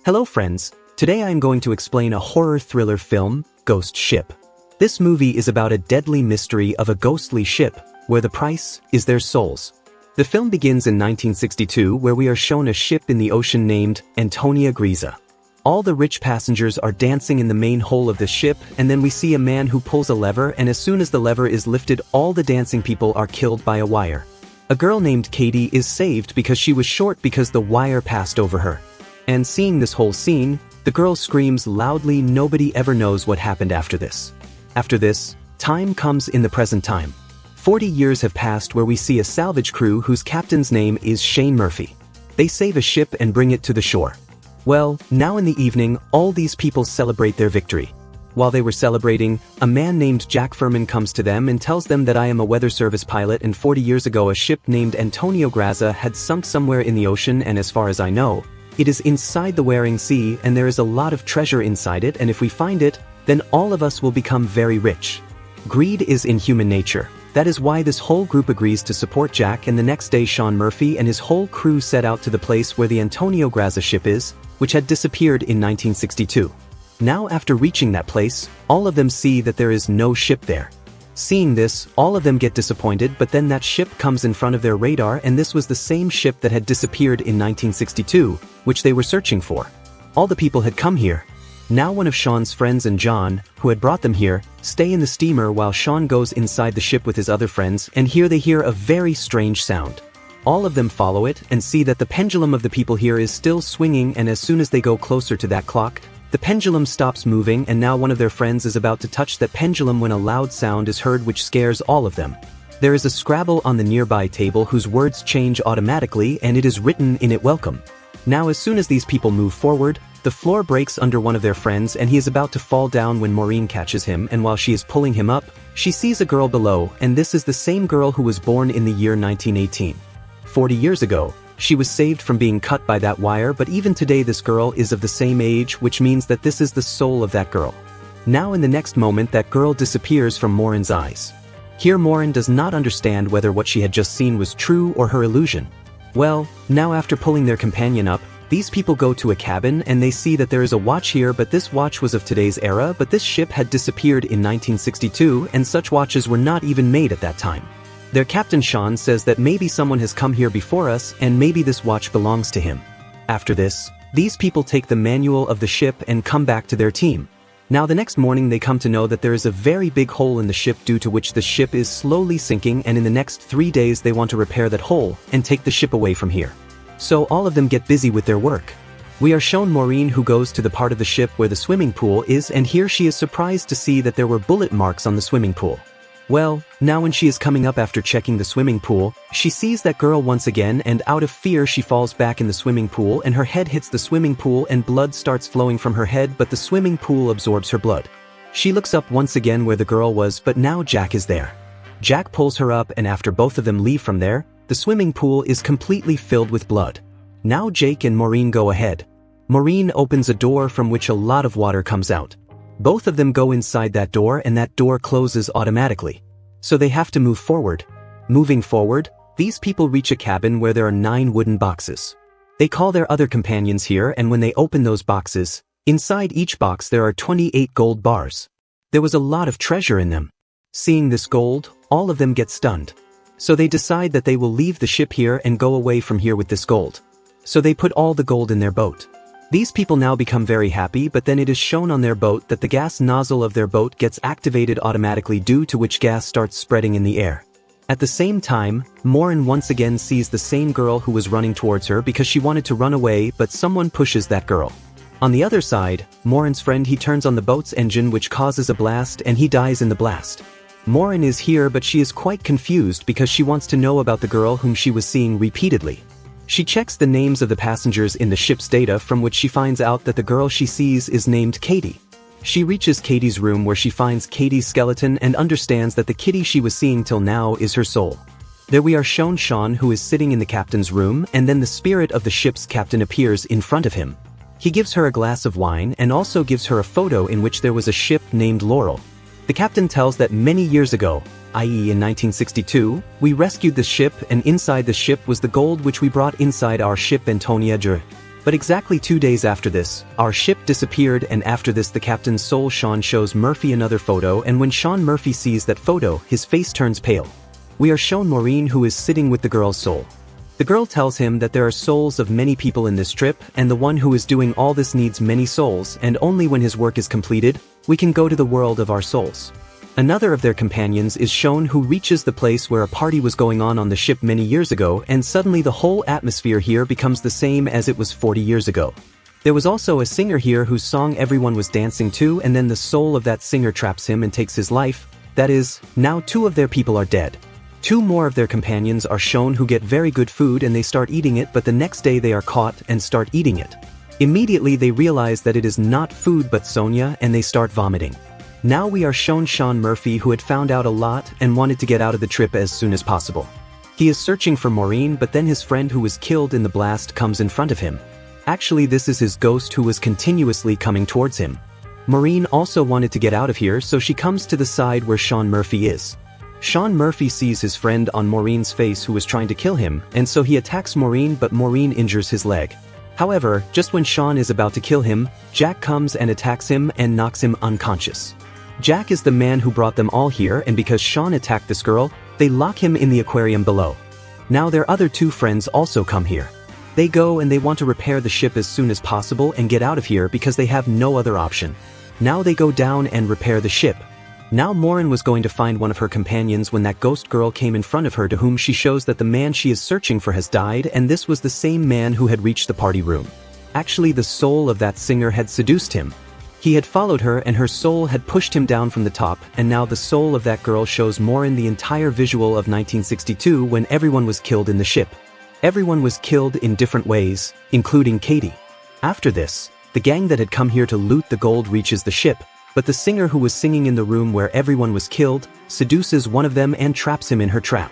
Hello friends, today I am going to explain a horror thriller film, Ghost Ship. This movie is about a deadly mystery of a ghostly ship, where the price is their souls. The film begins in 1962 where we are shown a ship in the ocean named Antonia Griza. All the rich passengers are dancing in the main hole of the ship, and then we see a man who pulls a lever, and as soon as the lever is lifted all the dancing people are killed by a wire. A girl named Katie is saved because she was short because the wire passed over her. And seeing this whole scene, the girl screams loudly. Nobody ever knows what happened after this. After this, time comes in the present time. 40 years have passed where we see a salvage crew whose captain's name is Shane Murphy. They save a ship and bring it to the shore. Well, now in the evening, all these people celebrate their victory. While they were celebrating, a man named Jack Furman comes to them and tells them that I am a weather service pilot, and 40 years ago a ship named Antonio Graza had sunk somewhere in the ocean, and as far as I know, it is inside the Waring Sea, and there is a lot of treasure inside it, and if we find it, then all of us will become very rich. Greed is in human nature. That is why this whole group agrees to support Jack, and the next day Sean Murphy and his whole crew set out to the place where the Antonio Graza ship is, which had disappeared in 1962. Now after reaching that place, all of them see that there is no ship there. Seeing this, all of them get disappointed, but then that ship comes in front of their radar, and this was the same ship that had disappeared in 1962, which they were searching for. All the people had come here. Now one of Sean's friends and John, who had brought them here, stay in the steamer while Sean goes inside the ship with his other friends, and here they hear a very strange sound. All of them follow it and see that the pendulum of the people here is still swinging, and as soon as they go closer to that clock, the pendulum stops moving, and now one of their friends is about to touch that pendulum when a loud sound is heard which scares all of them. There is a Scrabble on the nearby table whose words change automatically, and it is written in it welcome. Now as soon as these people move forward, the floor breaks under one of their friends and he is about to fall down when Maureen catches him, and while she is pulling him up, she sees a girl below, and this is the same girl who was born in the year 1918. 40 years ago, she was saved from being cut by that wire, but even today this girl is of the same age, which means that this is the soul of that girl. Now in the next moment that girl disappears from Maureen's eyes. Here Maureen does not understand whether what she had just seen was true or her illusion. Well, now after pulling their companion up, these people go to a cabin and they see that there is a watch here, but this watch was of today's era, but this ship had disappeared in 1962 and such watches were not even made at that time. Their captain Sean says that maybe someone has come here before us and maybe this watch belongs to him. After this, these people take the manual of the ship and come back to their team. Now the next morning they come to know that there is a very big hole in the ship due to which the ship is slowly sinking, and in the next 3 days they want to repair that hole and take the ship away from here. So all of them get busy with their work. We are shown Maureen who goes to the part of the ship where the swimming pool is, and here she is surprised to see that there were bullet marks on the swimming pool. Well, now when she is coming up after checking the swimming pool, she sees that girl once again, and out of fear she falls back in the swimming pool and her head hits the swimming pool and blood starts flowing from her head, but the swimming pool absorbs her blood. She looks up once again where the girl was, but now Jack is there. Jack pulls her up, and after both of them leave from there, the swimming pool is completely filled with blood. Now Jake and Maureen go ahead. Maureen opens a door from which a lot of water comes out. Both of them go inside that door and that door closes automatically. So they have to move forward. Moving forward, these people reach a cabin where there are 9 wooden boxes. They call their other companions here, and when they open those boxes, inside each box there are 28 gold bars. There was a lot of treasure in them. Seeing this gold, all of them get stunned. So they decide that they will leave the ship here and go away from here with this gold. So they put all the gold in their boat. These people now become very happy, but then it is shown on their boat that the gas nozzle of their boat gets activated automatically, due to which gas starts spreading in the air. At the same time, Maureen once again sees the same girl who was running towards her because she wanted to run away, but someone pushes that girl. On the other side, Maureen's friend, he turns on the boat's engine which causes a blast and he dies in the blast. Maureen is here, but she is quite confused because she wants to know about the girl whom she was seeing repeatedly. She checks the names of the passengers in the ship's data, from which she finds out that the girl she sees is named Katie. She reaches Katie's room where she finds Katie's skeleton and understands that the kitty she was seeing till now is her soul. There we are shown Sean who is sitting in the captain's room, and then the spirit of the ship's captain appears in front of him. He gives her a glass of wine and also gives her a photo in which there was a ship named Laurel. The captain tells that many years ago, i.e. in 1962, we rescued the ship, and inside the ship was the gold which we brought inside our ship Antonia Griza. But exactly 2 days after this, our ship disappeared, and after this the captain's soul Sean shows Murphy another photo, and when Sean Murphy sees that photo, his face turns pale. We are shown Maureen, who is sitting with the girl's soul. The girl tells him that there are souls of many people in this trip, and the one who is doing all this needs many souls, and only when his work is completed, we can go to the world of our souls. Another of their companions is shown, who reaches the place where a party was going on the ship many years ago, and suddenly the whole atmosphere here becomes the same as it was 40 years ago. There was also a singer here whose song everyone was dancing to, and then the soul of that singer traps him and takes his life. That is, now 2 of their people are dead. 2 more of their companions are shown who get very good food and they start eating it, but the next day they are caught and start eating it. Immediately they realize that it is not food but Sonia, and they start vomiting. Now we are shown Sean Murphy, who had found out a lot and wanted to get out of the trip as soon as possible. He is searching for Maureen, but then his friend who was killed in the blast comes in front of him. Actually, this is his ghost who was continuously coming towards him. Maureen also wanted to get out of here, so she comes to the side where Sean Murphy is. Sean Murphy sees his friend on Maureen's face who was trying to kill him, and so he attacks Maureen, but Maureen injures his leg. However, just when Sean is about to kill him, Jack comes and attacks him and knocks him unconscious. Jack is the man who brought them all here, and because Sean attacked this girl, they lock him in the aquarium below. Now their other 2 friends also come here. They go and they want to repair the ship as soon as possible and get out of here because they have no other option. Now they go down and repair the ship. Now Maureen was going to find one of her companions when that ghost girl came in front of her, to whom she shows that the man she is searching for has died, and this was the same man who had reached the party room. Actually, the soul of that singer had seduced him. He had followed her and her soul had pushed him down from the top, and now the soul of that girl shows Maureen the entire visual of 1962 when everyone was killed in the ship. Everyone was killed in different ways, including Katie. After this, the gang that had come here to loot the gold reaches the ship, but the singer who was singing in the room where everyone was killed seduces one of them and traps him in her trap.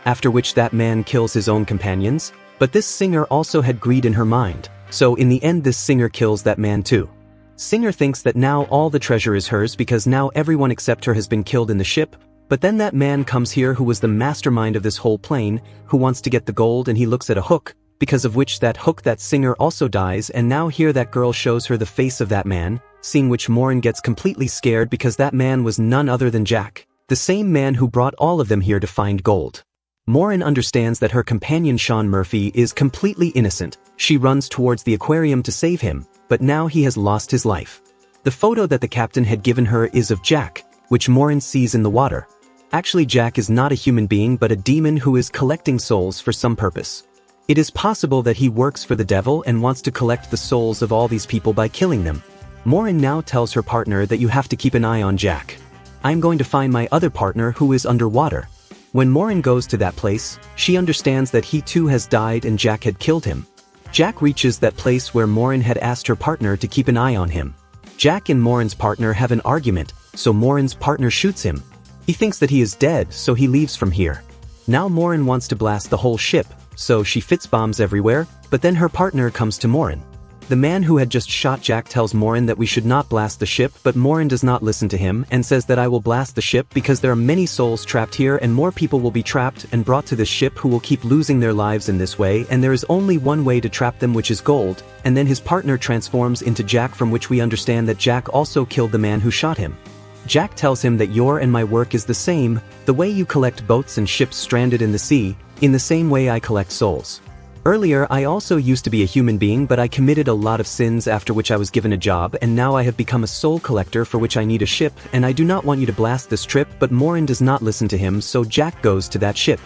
After which that man kills his own companions, but this singer also had greed in her mind, so in the end this singer kills that man too. Singer thinks that now all the treasure is hers because now everyone except her has been killed in the ship, but then that man comes here who was the mastermind of this whole plane, who wants to get the gold, and he looks at a hook, because of which that hook that singer also dies, and now here that girl shows her the face of that man, seeing which Maureen gets completely scared because that man was none other than Jack, the same man who brought all of them here to find gold. Maureen understands that her companion Sean Murphy is completely innocent. She runs towards the aquarium to save him, but now he has lost his life. The photo that the captain had given her is of Jack, which Maureen sees in the water. Actually, Jack is not a human being but a demon who is collecting souls for some purpose. It is possible that he works for the devil and wants to collect the souls of all these people by killing them. Maureen now tells her partner that you have to keep an eye on Jack. I'm going to find my other partner who is underwater. When Maureen goes to that place, she understands that he too has died and Jack had killed him. Jack reaches that place where Maureen had asked her partner to keep an eye on him. Jack and Maureen's partner have an argument, so Maureen's partner shoots him. He thinks that he is dead, so he leaves from here. Now Maureen wants to blast the whole ship, so she fits bombs everywhere, but then her partner comes to Maureen. The man who had just shot Jack tells Maureen that we should not blast the ship, but Maureen does not listen to him and says that I will blast the ship because there are many souls trapped here and more people will be trapped and brought to this ship who will keep losing their lives in this way, and there is only one way to trap them, which is gold, and then his partner transforms into Jack, from which we understand that Jack also killed the man who shot him. Jack tells him that your and my work is the same, the way you collect boats and ships stranded in the sea, in the same way I collect souls. Earlier I also used to be a human being, but I committed a lot of sins, after which I was given a job, and now I have become a soul collector for which I need a ship, and I do not want you to blast this trip, but Maureen does not listen to him, so Jack goes to that ship.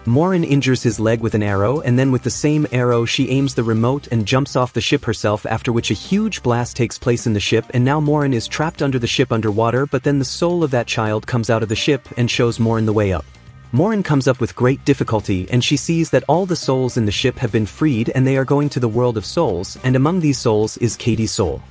Maureen injures his leg with an arrow, and then with the same arrow she aims the remote and jumps off the ship herself, after which a huge blast takes place in the ship, and now Maureen is trapped under the ship underwater, but then the soul of that child comes out of the ship and shows Maureen the way up. Maureen comes up with great difficulty, and she sees that all the souls in the ship have been freed and they are going to the world of souls, and among these souls is Katie's soul.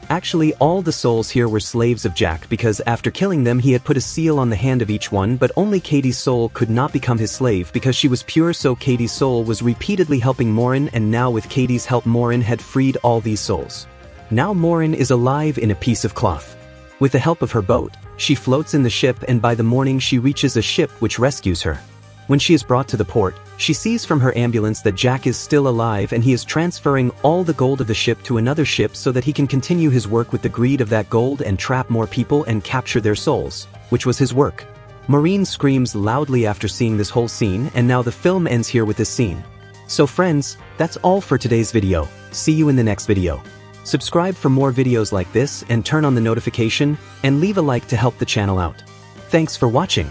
Actually, all the souls here were slaves of Jack because after killing them he had put a seal on the hand of each one, but only Katie's soul could not become his slave because she was pure, so Katie's soul was repeatedly helping Maureen, and now with Katie's help Maureen had freed all these souls. Now Maureen is alive in a piece of cloth. With the help of her boat, she floats in the ship, and by the morning she reaches a ship which rescues her. When she is brought to the port, she sees from her ambulance that Jack is still alive and he is transferring all the gold of the ship to another ship so that he can continue his work with the greed of that gold and trap more people and capture their souls, which was his work. Maureen screams loudly after seeing this whole scene, and now the film ends here with this scene. So friends, that's all for today's video. See you in the next video. Subscribe for more videos like this and turn on the notification and leave a like to help the channel out. Thanks for watching.